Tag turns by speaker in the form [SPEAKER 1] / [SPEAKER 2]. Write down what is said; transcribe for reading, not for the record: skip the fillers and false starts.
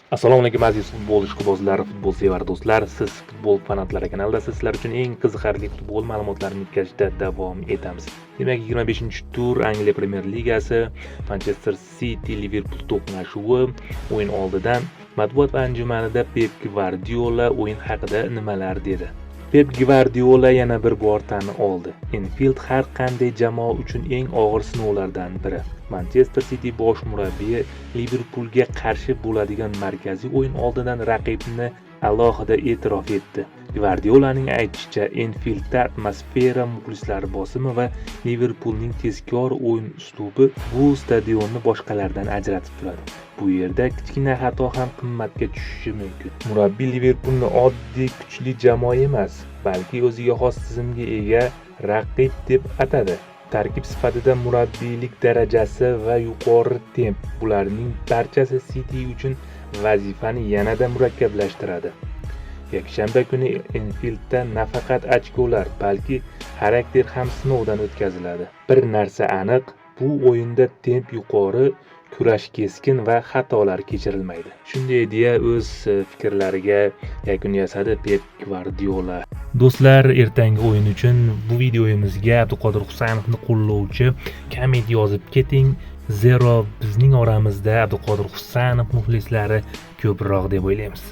[SPEAKER 1] Assalomu alaykum aziz futbol ishqibozlari, futbolsevar do'stlar. Siz futbol fanatlari kanalidasiz. Sizlar uchun eng qiziqarli futbol ma'lumotlarini yetkazishda davom etamiz. Demak, 25-tur Angliya Premyer Ligasi Manchester City Liverpool to'qnashuvi o'yin oldidan matbuot anjumanida Pep Gvardiola o'yin haqida nimalar dedi? Pep Gvardiola yana bir bor tan oldi. Enfield har qanday jamoa uchun eng og'ir sinovlardan biri. Manchester City bosh murabbiyi Liverpoolga qarshi bo'ladigan markaziy o'yin oldidan raqibni alohida e'tirof etdi. Gvardiolaning aytishicha, Enfieldda atmosfera, muxlislar bosimi va Liverpoolning tezkor o'yin uslubi bu stadionni boshqalardan ajratib turadi. Bu yerda kichkina xato ham qimmatga tushishi mumkin. Murabbiy Liverpoolni oddiy kuchli jamoa emas, balki o'ziga xos tizimga ega raqib deb atadi. Tarkib sifatida murabbiylik darajasi va yuqori temp, bularning barchasi City uchun vazifani yanada murakkablashtiradi. Yakshanba kuni Enfieldda nafaqat ochkolar, balki xarakter ham sinovdan o'tkaziladi. Bir narsa aniq, bu o'yinda temp yuqori, kurash keskin va xatolar kechirilmaydi. Shunday deya o'z fikrlariga yakun yasadi Pep Gvardiola. Do'stlar, ertangi o'yin uchun bu videomizga Abduqodir Husanovni qo'llovchi komment yozib keting. Zero bizning oramizda Abduqodir Husanov muxlislari ko'proq deb o'ylaymiz.